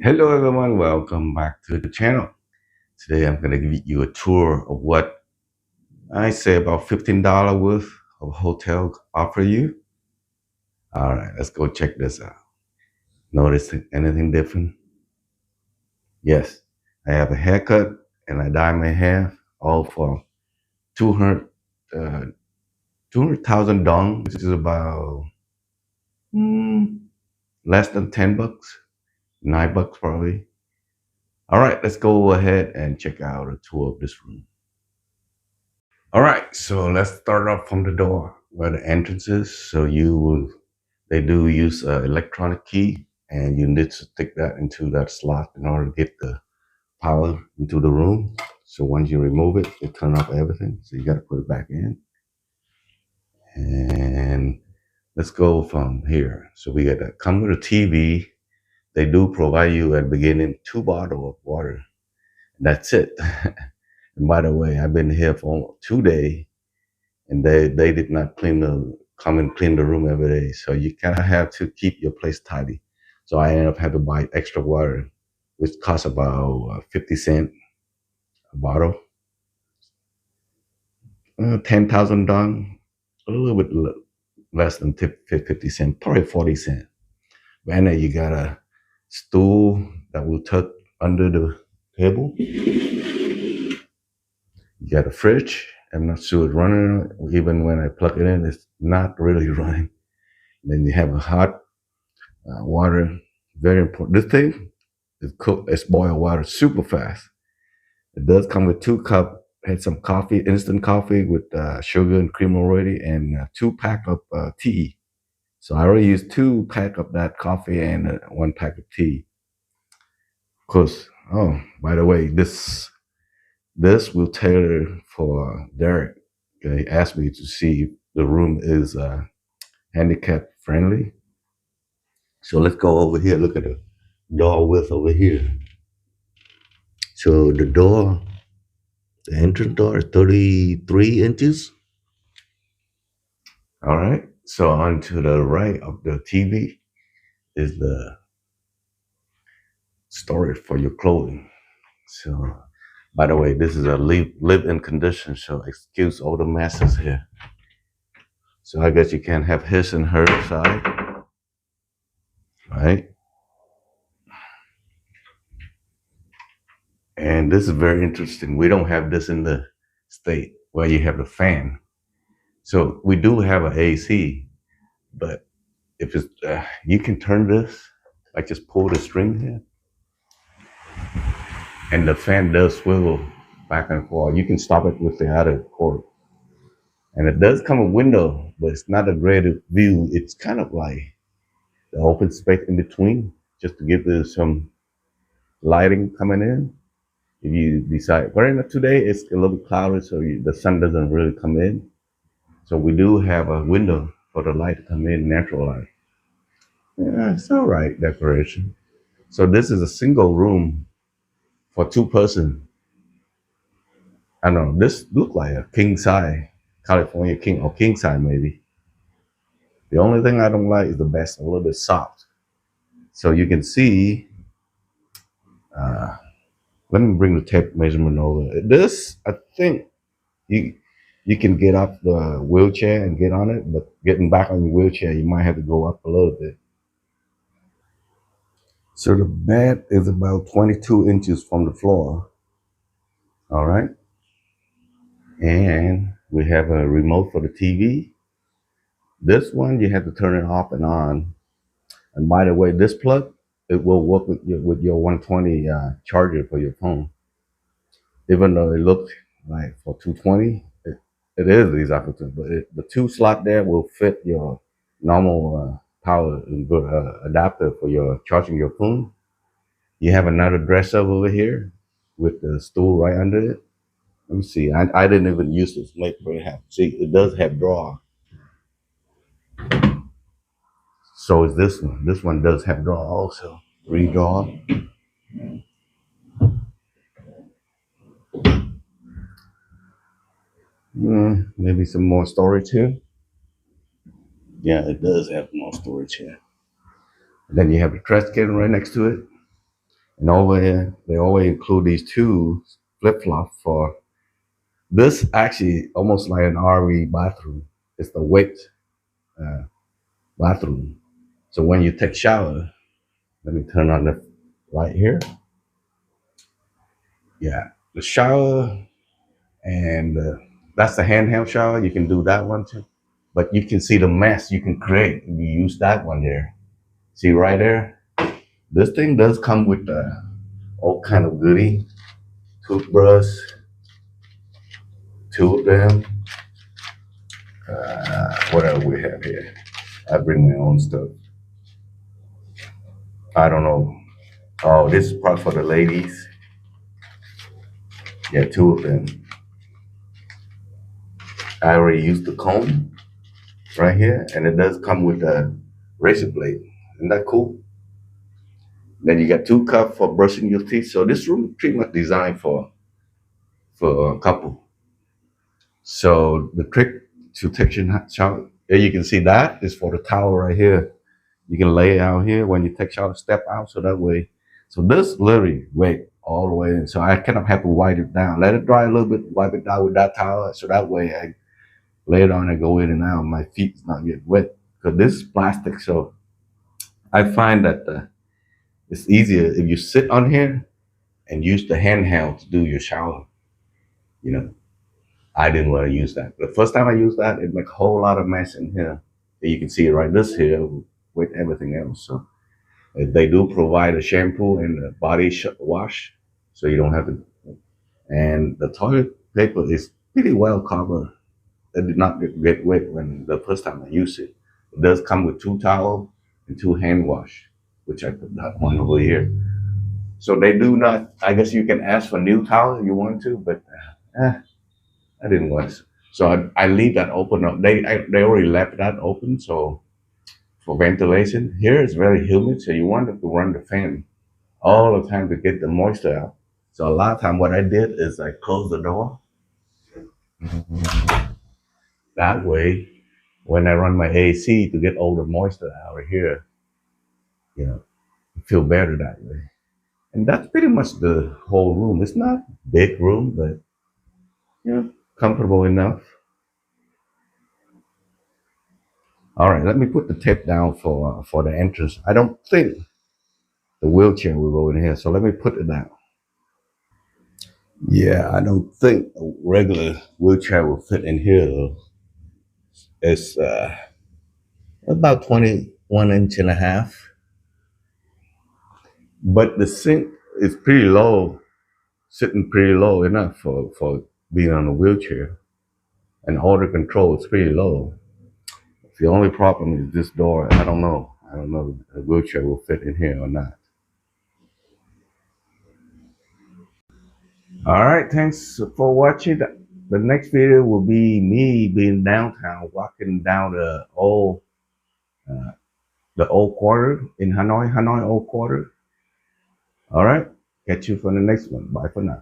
Hello everyone, welcome back to the channel. Today I'm going to give you a tour of what I say about $15 worth of hotel offer you. All right, let's go check this out. Notice anything different? Yes, I have a haircut and I dye my hair all for 200, uh, 200,000 dong, which is about less than 10 bucks, $9 probably. All right, let's go ahead and check out a tour of this room. All right, so let's start off from the door where the entrance is. So they do use an electronic key, and you need to stick that into that slot in order to get the power into the room. So once you remove it, it turn off everything. So you got to put it back in. And let's go from here. So we got that come with a TV. They do provide you at the beginning 2 bottles of water. That's it. And by the way, I've been here for 2 days. And they did not come and clean the room every day. So you kind of have to keep your place tidy. So I ended up having to buy extra water, which costs about 50 cents a bottle. 10,000 dong, a little bit less than 50 cents, probably 40 cents. And then you got a stool that will tuck under the table. You got a fridge. I'm not sure it's running. Even when I plug it in, it's not really running. Then you have a hot water, very important. This thing is cooked, it's boiled water super fast. It does come with 2 cup. Had some coffee, instant coffee with sugar and cream already, and 2 pack of tea. So I already used 2 pack of that coffee and 1 pack of tea. Of course. Oh, by the way, this will tailor for Derek. He asked me to see if the room is handicap friendly. So let's go over here. Look at the door width over here. So the entrance door is 33 inches. All right. So on to the right of the TV is the storage for your clothing. So, by the way, this is a live-in condition, so excuse all the messes here. So I guess you can't have his and her side, right? And this is very interesting. We don't have this in the state where you have the fan. So we do have an AC, but if it's you can turn this, like just pull the string here, and the fan does swivel back and forth. You can stop it with the other cord, and it does come a window, but it's not a great view. It's kind of like the open space in between, just to give it some lighting coming in. If you decide, but today it's a little bit cloudy, so the sun doesn't really come in. So we do have a window for the light to come in, natural light. Yeah, it's all right decoration. So this is a single room for 2 person. I don't know. This look like a king size, California king or king size maybe. The only thing I don't like is the bed a little bit soft. So you can see. Uh, Let me bring the tape measurement over. This, I think, you you can get off the wheelchair and get on it, but getting back on your wheelchair, you might have to go up a little bit. So the bed is about 22 inches from the floor. All right. And we have a remote for the TV. This one, you have to turn it off and on. And by the way, this plug, it will work with your 120 charger for your phone. Even though it looks like for 220, it is exactly two, but the 2 slot there will fit your normal power adapter for your charging your phone. You have another dresser over here with the stool right under it. Let me see. I didn't even use this. Maybe have see it does have drawer. So is this one. This one does have drawer also. 3 drawer. Maybe some more storage here. Yeah, it does have more storage here. And then you have the trash can right next to it. And over here, they always include these two flip-flops for this. Actually almost like an RV bathroom. It's the wet uh, bathroom. So when you take shower, let me turn on the light here. Yeah, the shower, and that's the handheld shower. You can do that one too. But you can see the mess you can create if you use that one there. See right there? This thing does come with all kind of goodie. Toothbrush, two of them. What else we have here? I bring my own stuff. I don't know. Oh, this is part for the ladies. Yeah, two of them. I already used the comb right here, and it does come with a razor blade. Isn't that cool? Then you got two cups for brushing your teeth. So this room is pretty much designed for a couple. So the trick to taking shower, here you can see that is for the towel right here. You can lay it out here when you take shower, step out, so that way. So this literally wet all the way in. So I kind of have to wipe it down. Let it dry a little bit, wipe it down with that towel. So that way I lay it on and go in and out. My feet's not get wet. Because this is plastic. So I find that it's easier if you sit on here and use the handheld to do your shower. You know, I didn't want to use that. The first time I used that, it make a whole lot of mess in here. And you can see it right this here with everything else. So they do provide a shampoo and a body wash, so you don't have to. And the toilet paper is pretty well covered. It did not get wet when the first time I used it. It does come with two towels and two hand wash, which I put that one over here. So they do not. I guess you can ask for new towel if you want to, but I didn't want to. So I leave that open up. They already left that open, so for ventilation. Here it's very humid, so you want to run the fan all the time to get the moisture out. So a lot of time what I did is I closed the door. That way, when I run my AC to get all the moisture out of here, you know, I feel better that way. And that's pretty much the whole room. It's not big room, but comfortable enough. All right, let me put the tape down for the entrance. I don't think the wheelchair will go in here, so let me put it down. Yeah, I don't think a regular wheelchair will fit in here though. It's about 21 inch and a half, but the sink is pretty low, sitting pretty low enough for being on a wheelchair, and order control is pretty low. The only problem is this door. I don't know. I don't know if a wheelchair will fit in here or not. All right, thanks for watching. The next video will be me being downtown, walking down the old quarter in Hanoi, Hanoi Old Quarter. All right, catch you for the next one. Bye for now.